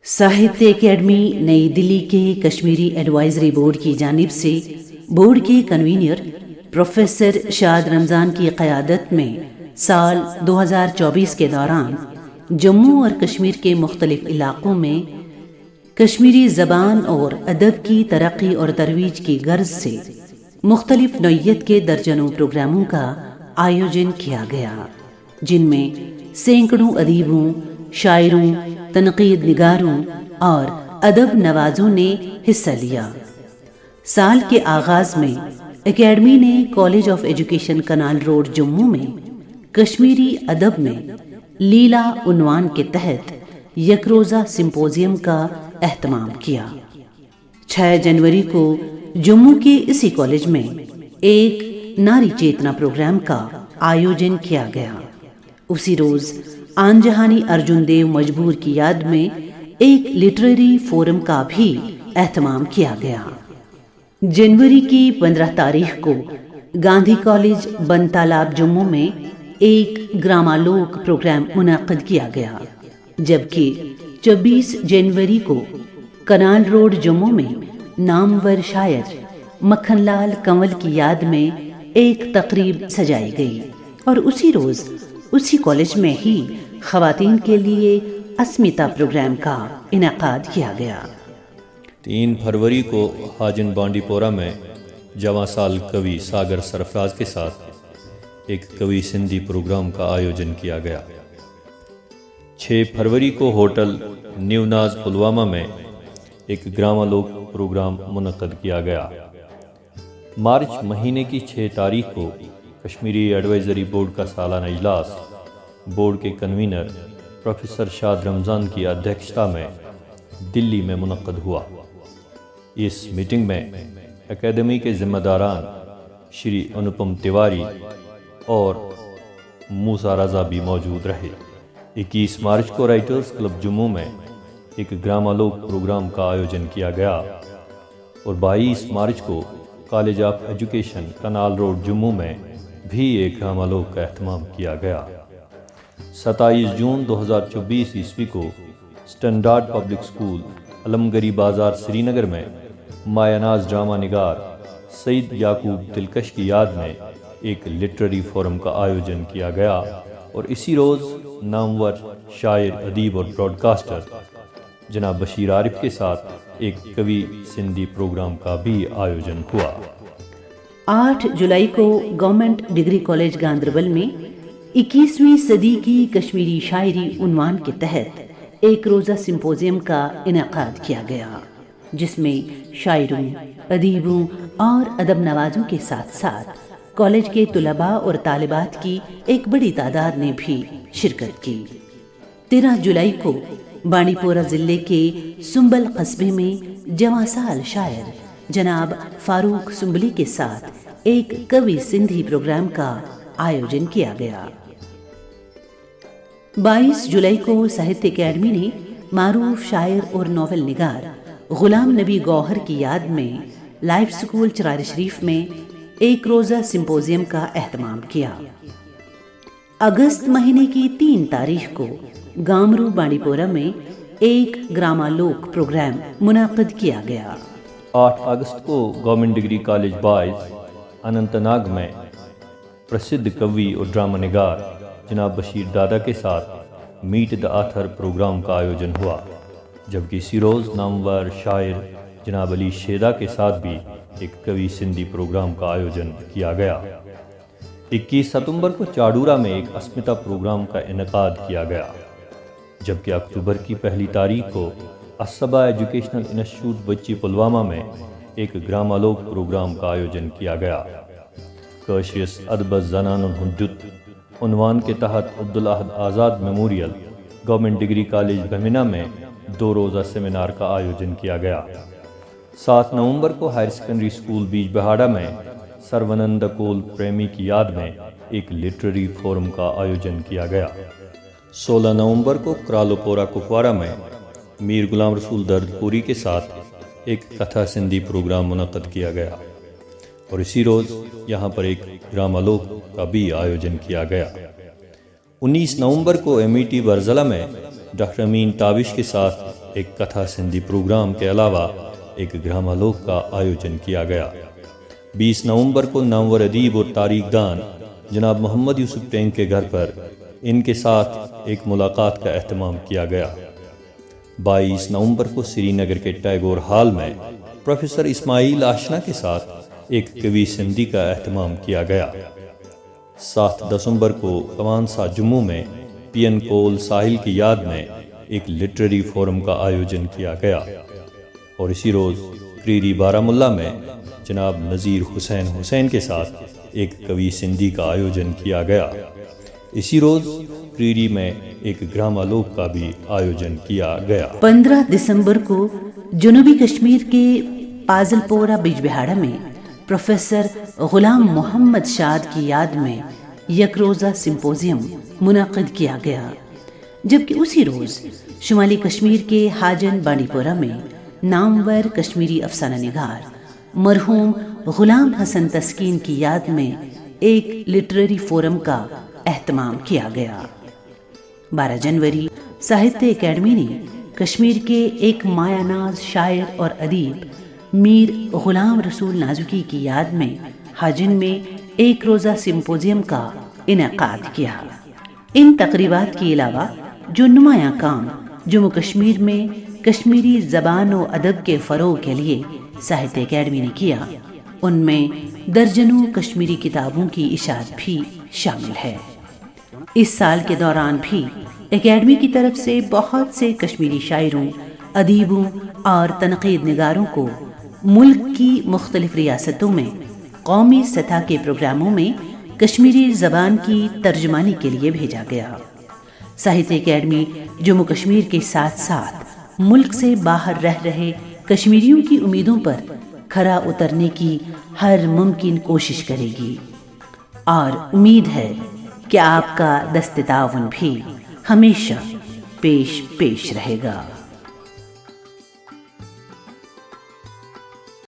साहित्य एकेडमी नई दिल्ली के कश्मीरी एडवाइजरी बोर्ड की जानिब से बोर्ड के कन्वीनर प्रोफेसर शाद रमज़ान की क़यादत में साल 2024 के दौरान जम्मू और कश्मीर के मुख्तलिफ़ इलाक़ों में कश्मीरी ज़बान और अदब की तरक्की और तरोीज की गर्ज से मुख्तलिफ़ नौइयत के दर्जनों प्रोग्रामों का आयोजन किया गया, जिनमें सैकड़ों अदीबों, शायरों, तनक़ीद निगारों और अदब नवाज़ों ने हिस्सा लिया। साल के आगाज़ में एकेडमी ने college of education canal road Jammu में कश्मीरी अदब में लीला उन्वान के तहत एक रोज़ा सिंपोजियम का एहतमाम किया। 6 जनवरी को जम्मू के इसी कॉलेज में एक नारी चेतना प्रोग्राम का आयोजन किया गया। उसी रोज़ आन जहानी अर्जुन देव मजबूर की याद में एक लिटरेरी फोरम का भी एहतमाम किया गया। जनवरी की 15 तारीख को गांधी कॉलेज बन तालाब जम्मू में एक ग्रामालोक प्रोग्राम मुनाक़िद किया गया, जबकि 24 जनवरी को कनाल रोड जम्मू में नामवर शायर मक्खनलाल कंवल की याद में एक तकरीब सजाई गई और उसी रोज़ उसी कॉलेज में ही ख़वातीन के लिए अस्मिता प्रोग्राम का इनेकाद किया गया। 3 फरवरी को हाजिन बांडीपोरा में जवां साल कवि सागर सरफराज के साथ एक कवि सिंधी प्रोग्राम का आयोजन किया गया। 6 फरवरी को होटल न्यूनाज पुलवामा में एक ग्रामालोक प्रोग्राम मुनक़द किया गया। मार्च महीने की 6 तारीख को कश्मीरी एडवाइजरी बोर्ड का सालाना इजलास बोर्ड के कन्वीनर प्रोफेसर शाद रमज़ान की अध्यक्षता में दिल्ली में मुनक़द हुआ। इस मीटिंग में एकेडमी के ज़िम्मेदारान श्री अनुपम तिवारी और मूसा रज़ा भी मौजूद रहे। 21 मार्च को राइटर्स क्लब जम्मू में एक ग्रामालोक प्रोग्राम का आयोजन किया गया और 22 मार्च को college of education canal road Jammu में भी एक ग्रामालोक का एहतमाम किया गया। 27 जून 2024 ईस्वी को स्टैंडर्ड पब्लिक स्कूल अलमगरी बाज़ार श्रीनगर में मायानाज ड्रामा निगार सईद याकूब दिलकश की याद में एक लिटरेरी फोरम का आयोजन किया गया और इसी रोज़ नामवर शायर, अदीब और ब्रॉडकास्टर जनाब बशीर आरिफ के साथ एक कवि सिंधी प्रोग्राम का भी आयोजन हुआ। 8 जुलाई को गवर्नमेंट डिग्री कॉलेज गांदरबल में 21वीं सदी की कश्मीरी शायरी उन्वान के तहत एक रोज़ा सिंपोजियम का इनेकाद किया गया, जिसमें शायरों, अदीबों और अदब नवाज़ों के साथ साथ कॉलेज के तुलबा और तालिबात की एक बड़ी तादाद ने भी शिरकत की। 13 जुलाई को बांडीपोरा ज़िले के सुंबल कस्बे में जवां साल शायर जनाब फारूक सुंबली के साथ एक कवि सिंधी प्रोग्राम का आयोजन किया गया। 22 जुलाई को साहित्य एकेडमी ने मारूफ शायर और नॉवेल निगार गुलाम नबी गौहर की याद में लाइफ स्कूल चरार शरीफ में एक रोज़ा सिंपोजियम का एहतमाम किया। अगस्त महीने की 3 तारीख को गामरू बांडीपोरा में एक ग्रामालोक प्रोग्राम मुनाक़िद किया गया। 8 अगस्त को government degree college boys Anantnag में प्रसिद्ध कवि और ड्रामा निगार जनाब बशीर दादा के साथ मीट द आथर प्रोग्राम का आयोजन हुआ, जबकि इसी रोज़ नामवर शायर जनाब अली शेदा के साथ भी एक कवि सिंधी प्रोग्राम का आयोजन किया गया। 21 सितंबर को चाडूरा में एक अस्मिता प्रोग्राम का इनेकाद किया गया, जबकि अक्टूबर की 1 तारीख को असबा एजुकेशनल इंस्टीट्यूट बच्ची पुलवामा में एक ग्रामालोक प्रोग्राम का आयोजन किया गया। कशियस अदब ज़नानुल हुद्दुत उन्वान के तहत अब्दुल अहद आज़ाद मेमोरियल गवर्नमेंट डिग्री कॉलेज भमिना में 2 रोज़ा सेमिनार का आयोजन किया गया। 7 नवंबर को हायर सेकेंडरी स्कूल बीज बहाड़ा में सर्वनंद कोल प्रेमी की याद में एक लिटरेरी फोरम का आयोजन किया गया। 16 नवंबर को क्रालोपोरा कुपवारा में मीर गुलाम रसूल दर्दपुरी के साथ एक कथा सिंधी प्रोग्राम मुनक़द किया गया और इसी रोज़ यहाँ पर एक ग्रामालोक का भी आयोजन किया गया। 19 नवंबर को एमईटी बरज़ला में डॉक्टर अमीन ताबिश के साथ ایک کتھا سندھی پروگرام کے علاوہ ایک گرامالوک کا آیوجن کیا گیا۔ 20 نومبر کو نامور ادیب اور تاریخ دان جناب محمد یوسف ٹینگ کے گھر پر ان کے ساتھ ایک ملاقات کا اہتمام کیا گیا۔ 22 نومبر کو سری نگر کے ٹیگور ہال میں پروفیسر اسماعیل آشنا کے ساتھ ایک قوی سندھی کا اہتمام کیا گیا۔ 7 دسمبر کو قوانسا جموں میں پی این کول ساحل کی یاد میں ایک لٹریری فورم کا آیوجن کیا گیا، اور اسی روز کریری بارہمولہ میں جناب نذیر حسین کے ساتھ ایک قوی سندھی کا آیوجن کیا گیا۔ اسی روز کریری میں ایک گرامالوک کا بھی آیوجن کیا گیا۔ 15 دسمبر کو جنوبی کشمیر کے پازل پورہ بیج بہاڑا میں پروفیسر غلام محمد شاد کی یاد میں یک روزہ سمپوزیم منعقد کیا گیا، جبکہ اسی روز شمالی کشمیر کے حاجن بانڈی پورہ میں نامور کشمیری افسانہ نگار مرحوم غلام حسن تسکین کی یاد میں ایک لٹریری فورم کا اہتمام کیا گیا۔ 12 جنوری ساہتیہ اکیڈمی نے کشمیر کے ایک مایہ ناز شاعر اور ادیب میر غلام رسول نازکی کی یاد میں حاجن میں ایک روزہ سمپوزیم کا انعقاد کیا۔ ان تقریبات کے علاوہ جو نمایاں کام جموں کشمیر میں کشمیری زبان و ادب کے فروغ کے لیے ساہتیہ اکیڈمی نے کیا، ان میں درجنوں کشمیری کتابوں کی اشاعت بھی شامل ہے۔ اس سال کے دوران بھی اکیڈمی کی طرف سے بہت سے کشمیری شاعروں، ادیبوں اور تنقید نگاروں کو ملک کی مختلف ریاستوں میں قومی سطح کے پروگراموں میں کشمیری زبان کی ترجمانی کے لیے بھیجا گیا۔ ساہتیہ اکیڈمی جموں کشمیر کے ساتھ ساتھ ملک سے باہر رہ رہے کشمیریوں کی امیدوں پر کھرا اترنے کی ہر ممکن کوشش کرے گی، اور امید ہے کہ آپ کا دست تعاون بھی ہمیشہ پیش رہے گا۔